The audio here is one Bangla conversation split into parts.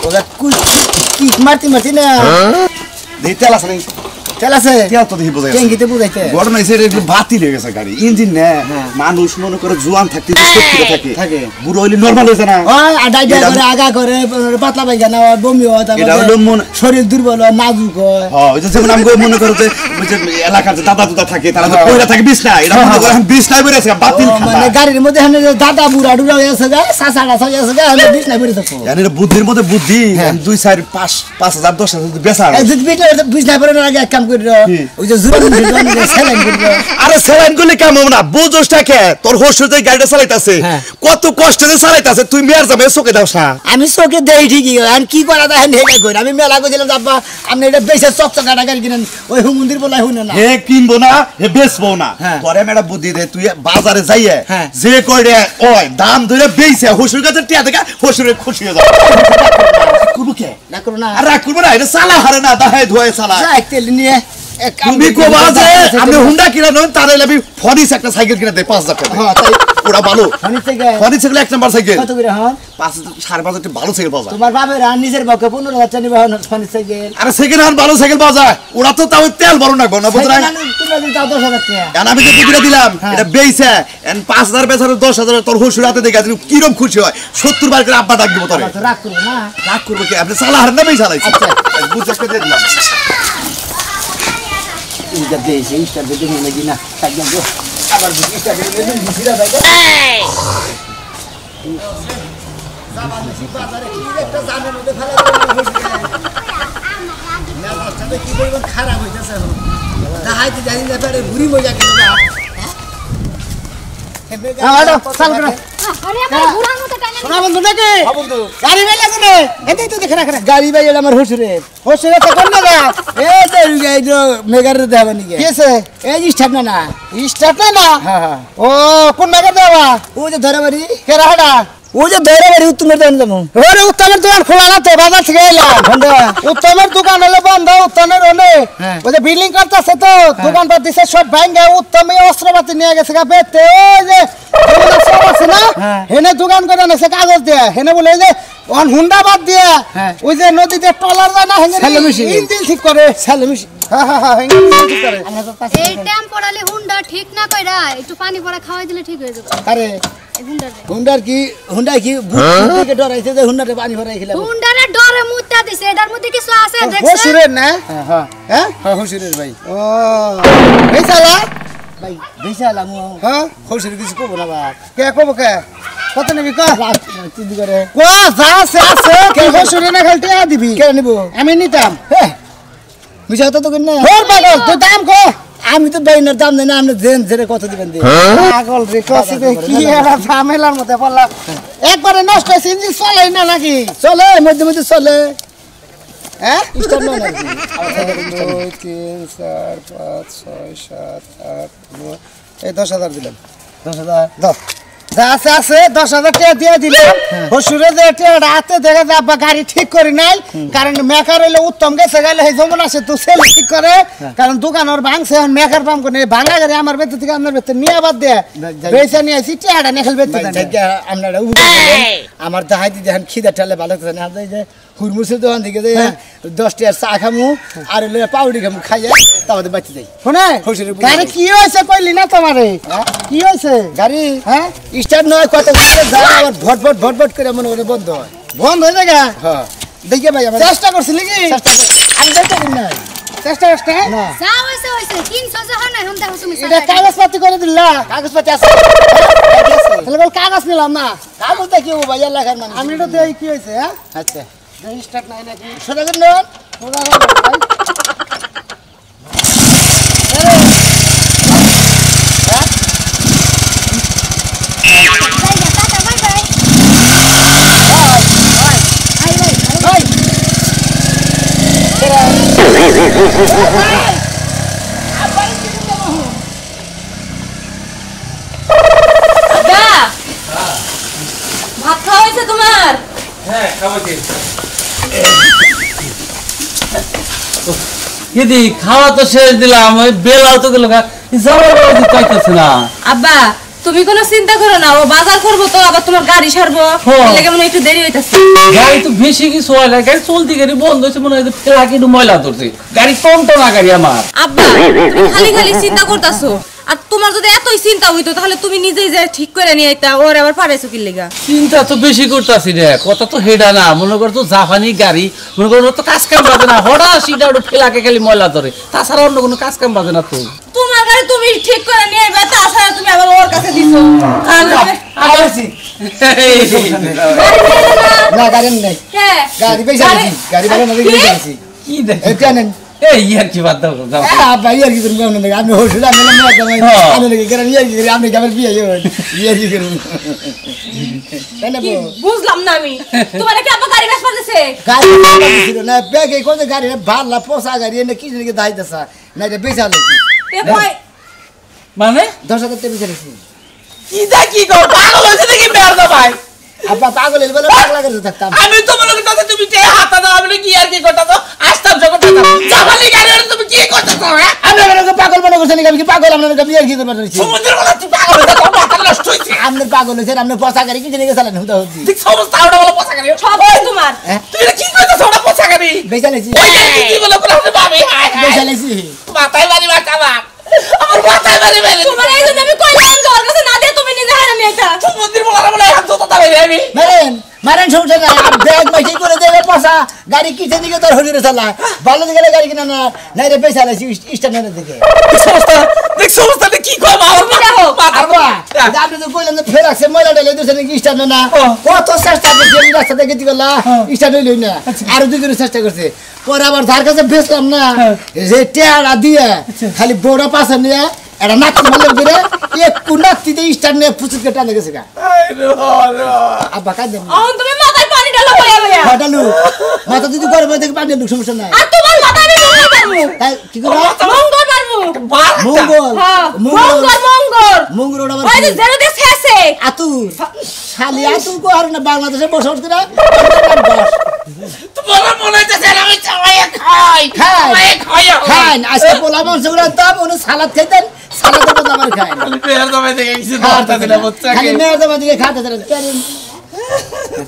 ওরা কি মারতি মারতি না তেল আছে নাকি তেল আছে তেল তো দেখি বোঝাই ট্যাঙ্কিতে বুঝাইতে ঘটনা হয়েছে একটু বাতিল হয়ে গেছে গাড়ি ইঞ্জিন না মানুষ মনে করে জোয়ান থাকতে থাকে বুড়ো হইলে নর্মাল হয়েছে না আডাইডা করে আগা করে পাতলা পায়খানা হয় বমি হয় তারপর শরীর দুর্বল হয় নাজুক হয় ওই যে যেমন আমি মনে করো যে এলাকার যে দাদা দুদা থাকে তারা তো পয়লা থাকে বিছনা এটা মনে করে বিছনায় পড়ে আছে বাতিল মানে গাড়ির মধ্যে হানে দাদা বুড়া ডুড়া হয়ে আছে গা সাসাড়া হয়ে আছে গা আমি বিছনায় পড়ে থাকো জানি না বুদ্ধির মধ্যে বুদ্ধি 2 4 5 5000 10000 বেচা এই যদি বিছনায় পড়ে না আগে এক কাম করে ওই যে জুরা সেলাইন করে আরে সেলাইন করলে কেমন না বুঝোসটা কে তোর হোস্টেল যে গাড়িটা চালাইতাছে কত কষ্টে যে চালাইতাছে তুই মেয়ার যাবে চোখে দাও না আমি চোখে দেই ঠিকই আর কি করা যায় হেগা কই আমি মেলা কইছিলাম আব্বা আপনি এটা বেশি চকচকা গাড়ি কিনেন ওই হুমন্দির বলাই শুনে না হে কিনবো না হে বেচবো না তোরে মেলা বুদ্ধি দে তুই বাজারে যাইয়ে যে কইরে ওই দাম ধরে বেইছে হোস্টেল কাছে টিয়া দেখা হোস্টেলে খুশি হয়ে যাবে করব কে না করব না আর করব না এটা চালা হারে না দাহে ধোয়ে চালা যাই তেল নিয়ে তুমি কোবা যে আমি হুন্ডা কিনা নন তারে লাগি ফরিস একটা সাইকেল কিনা দে 5000 টাকা হ্যাঁ তাই ওরা ভালো ফরিস সাইকেল এক নাম্বার সাইকেল কত করে হন 5.5 টাকা ভালো সাইকেল পাওয়া যায় তোমার বাবার নিজের বকে 15000 টাকা নিবা ফরিস সাইকেল আরে সেকেন্ড হ্যান্ড ভালো সাইকেল পাওয়া যায় ওরা তো তাও তেল ভরো না গনা বুঝরা তুমি দিন তাও 10000 টাকা আর আমি যে বুঝরা দিলাম এটা বেইছে এন্ড 5000 বেচারে 10000 তোর হুশুর হাতে দেখা তুমি কি রকম খুশি হয় 70 বার করে আব্বা ডাক দিব তোরে রাগ করো না রাগ করব কি আপনি সালা হার না বেই চালাইছে আচ্ছা বুঝাকে দিয়ে দিলাম ইটা দেশে ইটা দেখে নিয়ে গিনা সাজা গো আবার ইটা দেখে নিয়ে ভিড়া যাবে জামানি বাজারে কি একটা জামের মধ্যে ফেলা না বাচ্চাদের কি বলবো খারাপ হইতাছে দাহাইতে জানি না পারে বুড়ি মজা কেন না আড়ো চাল করে আরে আমার বুড়ার মতো টাইনা শোনা বন্ধু নাকি হ্যাঁ বন্ধু গাড়ি বাইলা কোনে এতেই তো দেখে রাখা গাড়ি বাইলা আমার হুশুরে তো কোন না এই যে এই যে মেগার দেবা নি কি আছে এই স্টার্ট না স্টার্ট না হ্যাঁ ও কোন মেগার দেবা ও যে ধরে বাড়ি কে রাহাডা ও যে ধরে বাড়ি উত্তমের দোকান যাবো ওরে উত্তমের দোকান খোলা না তো বাজার থেকে এলাম বন্ধ উত্তমের দোকান হলো বন্ধ উত্তমের ওনে ওই যে বিল্ডিং করতেছে তো দোকান পাতি সে সব ভাঙে উত্তমে অস্ত্রপাতি নিয়ে গেছে গা বেতে ওই যে সব আছে না হেনে দোকান করে নেছে কাগজ দিয়ে হেনে বলে যে অন হুন্ডা বাদ দিয়ে ওই যে নদীতে টলার যায় না হেনে ইঞ্জিন ঠিক করে সেলমিশি ঠিক করে এই টেম্পোরালি হুন্ডা ঠিক না কইরা একটু পানি পড়া খাওয়াই দিলে ঠিক হয়ে যাবে আরে হুন্ডার কি ভূতকে ডরাইছে যে হুন্ডারে পানি ভরাই খেলা হুন্ডারে ডরে মুত্তা দিছে এটার মধ্যে কিছু আছে দেখছ হসুরের না হ্যাঁ হসুরের ভাই ও বেচালা ভাই বেচালা মু হ্যাঁ হসুরের কিছু কব না বাপ কে কব কে কত নিবি ক চিন্তা করে ক যা আছে কে হসুরে না খালতে দিবি কে নিব আমি নিতাম হ্যাঁ মিছা তো কেন না ওর পাগল তুই দাম কো আমি তো বাইনার দাম দেই না আপনি দেন জেরে কত দিবেন দে পাগল রে কসি দে কি এরা ঝামেলার মধ্যে পড়লাম একবারে নষ্ট হইছে ইঞ্জিন চলে না নাকি চলে মধ্যে মধ্যে চলে হ্যাঁ স্টার্ট না নাকি 2 3 4 5 6 7 8 9 এই 10000 দিলাম 10000 দাও যা আছে 10000 টাকা দিয়ে দিলাম হসুরে যে রাতে দেখা যায় আব্বা গাড়ি ঠিক করি নাই কারণ মেকার হইলে উত্তম গেছে গেলে এই যেমন আছে তো সেল ঠিক করে কারণ দোকানের ভাঙছে এখন মেকার পাম করে ভাঙা গাড়ি আমার ভেতর থেকে আপনার ভেতর নিয়ে বাদ দিয়ে বেচা নিয়ে আসি টিয়াটা নেখাল ভেতর আপনারা আমার দাহাই দিদি এখন খিদা ঠালে ভালো করে না যে হুরমুসের দোকান থেকে যে 10 টাকার চা খামু আর পাউডি খামু খাইয়া তারপরে বাঁচি যাই শোনে গাড়ি কি হয়েছে কইলি না তোমারে কি হয়েছে গাড়ি হ্যাঁ স্টার্ট নয় কত আবার ভটভট করে মনে করে বন্ধ হয়ে যায় হ্যাঁ দেখে ভাই আমরা চেষ্টা করছিলি কি আমি দেখতে দিন না চেষ্টা করতে না যা হইছে 300 যখন না হন দেখো তুমি এটা কাগজপত্র করে দিলা কাগজপত্র আছে তাহলে বল কাগজ নিলাম না কাগজ দেখি ও ভাইয়া লেখার মানে আমি এটা দেই কি হইছে হ্যাঁ আচ্ছা স্টার্ট নাই নাকি সোজা করে নন সোজা করে ভাত খাওয়া হয়েছে তোমার? হ্যাঁ খাওয়াইছি। খাওয়া তো শেষ দিলাম, ওই বেলাও তো গেল, যাওয়ার পাইতেছে না। আব্বা তুমি কোনো চিন্তা করো না, ও বাজার করবো তো আবার তোমার গাড়ি সারবো, লেগে মনে হয় একটু দেরি হইতাছে। গাড়ি তো বেশি কিছু হয় না, গাড়ি চলতি গাড়ি বন্ধ হয়েছে মনে হয় ফেলাকি একটু ময়লা ধরছে, গাড়ি টনটনা গাড়ি আমার। আব্বা তুমি খালি খালি চিন্তা করতাছো, আর তোমার যদি এতই চিন্তা হইতো তাহলে তুমি নিজেই যে ঠিক করে নিয়ে আইতা, ওর আবার পারাইছো কি লেগা? চিন্তা তো বেশি করতেছি রে, কথা তো হেডা না, মনে করো তো জাপানি গাড়ি, মনে করো তো কাজ কাম বাজে না, হঠাৎ সিটা একটু ফেলাকে খালি ময়লা ধরে, তাছাড়া অন্য কোনো কাজ কাম বাজে না। তো তোমার গাড়ি তুমি ঠিক করে নিয়ে আইবা, তাছাড়া তুমি আবার ওর কাছে দিছো। না গাড়ি নেই, গাড়ি পয়সা দিছি, গাড়ি ভালো না দেখে দিছি। কি দেখ এটা নেন এই ইয়ার কি বাদ দাও যাও। ভাই আর কি করব না, আমি হোস্টেল আমি আমি লেগে গেলাম ইয়ার কি করি, আপনি কেমন বিয়ে ইয়ার কি করব তাহলে বুঝলাম না আমি, তোমার কি আব্বা গাড়ি বেচবা দিছে? গাড়ি ছিল না, ব্যাগে কোন গাড়ি ভালো পোষা গাড়ি এনে কি জানি দাইতেছা না, এটা বেচা লাগছে এ কই মানে 10,000 টাকা বেচা লাগছে। কি দা কি গো পাগল হইছে নাকি মেয়ার দা ভাই? আব্বা পাগল হইল বলে পাগলা করে থাকতাম। আমি তো মনে করতেছি তুমি তে হাতা দাও, আমি কি আর কি করতেছো, আসতাম যখন জাপানি গাড়ি তুমি কি করতেছো? আমি আপনাকে পাগল মনে করছেন, আমি কি পাগল? আপনাকে বিয়ে কি করবার রয়েছে? সমুদ্রের বলা তুই পাগল হইছে, তোর মাথা নষ্ট হইছে। আপনার পাগল হয়েছেন, আপনার পোষা গাড়ি কি জানি গেছিলেন হুদা হুদি ঠিক সমস্ত আউটা বলা পোছা গাড়ি সব তোমার। তুমি এটা কি করতেছো? ওটা পোছা গাড়ি বেচা লাগছি, ওই গাড়ি কি বলে বলে আপনি ভাবি হায় বেচা হায় লাগছি। মাথায় বাড়ি মাথা আমার মাথায় বাড়ি মেরে তোমার এই জন্য আমি কইলাম যে ওর কাছে না দিয়ে তুমি নিজে হারা নিয়ে আইতা। সমুদ্রের বলা বলে হাত তো তাই আমি মারেন মারেন সমস্যা নাই, ব্যাগ মাইসি করে দেবে পোষা গাড়ি কিসে দিকে তোর হলিরে চালা ভালো দিকে গাড়ি কিনা না নাই রে বেচা লাগছি স্ট্যান্ডের দিকে। সমস্যা দেখ সমস্যাটা কি কয় আমার দেখো আব্বা আপনি তো কইলেন যে ফের আসছে ময়লা ডালে দিছে নাকি স্ট্যান্ডে না, কত চেষ্টা করছে আমি রাস্তা থেকে দিকে লা স্ট্যান্ড হইলই না, আরো দুই করে চেষ্টা করছে, পরে আবার ধার কাছে বেচলাম না, যে টেয়ারা দিয়ে খালি বড় পাশে নিয়ে এটা নাকি মারলে করে একটু নাকিতে স্ট্যান্ড নিয়ে ফুচুত কেটে আনে গেছে গা। আব্বা কাজ দেন এখন তুমি মাথায় পানি ঢালো হইয়া লইয়া। ফাটালু মাথা যদি গরম হয়ে থেকে পানি ঢুক সমস্যা নাই। আর তোমার মাথায় আমি মঙ্গল পারবো। তাই কি করব? মঙ্গল পারবো। মঙ্গল হ্যাঁ মঙ্গল। মঙ্গল ওটা ওই যে জেরো দেশ আছে। আতুর শালি আতুর কো আর না বাংলাদেশে বসবাস করে তোমার মনে হইতেছে আমি চাওয়াই খাই খাই খাই খান আজকে পোলা মাংস গুলো দাম ওনে সালাদ খাইতেন, সালাদের বদলে আমার খায় আমি পেয়ার দামে দেখে কিছু করতে দিলে বাচ্চা খালি মেয়ের দাম দিকে খাতে দেন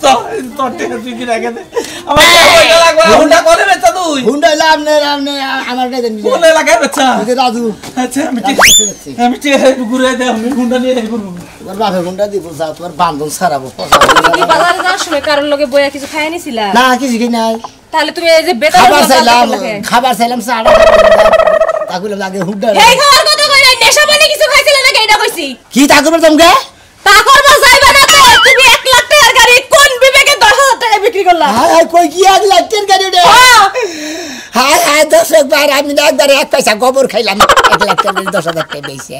তো তোরতে তুই কি রাখে দে আমার কইলা লাগবে হুন্ডা করে বেচা তুই হুন্ডা হইলে আপনি আমার কাছে দেন কোন এলাকায় বেচা রাজু। আচ্ছা আমি ঠিক ঘুরে দে আমি হুন্ডা নিয়ে যাই করব তোমার বাপের হুন্ডা দিব যাও তোমার বান্ধন সারাবো তুমি বাজারে যাওয়ার সময় কারোর লগে বইয়া কিছু খাই নিছিলা? না কিছু কি নাই, তাহলে তুমি এই যে বেতন খাবার চাইলাম সারা তাগুলো লাগে হুন্ডা এই খাওয়ার কথা কই না, নেশা পানি কিছু খাইছিলে নাকি এটা কইছি? কি তা করবে তোমকে তা করবা যাইবা না তো, তুমি 1 লাখ টাকার গাড়ি কোন বিবেকে 10,000 টাকা বিক্রি করলা? হাই কই কি 1 লাখের গাড়ি রে? হাই হাই 10 বার আমি না একবারে 1 পয়সা গোবর খাইলাম, 1 লাখ টাকা 10,000 টাকা বেশি।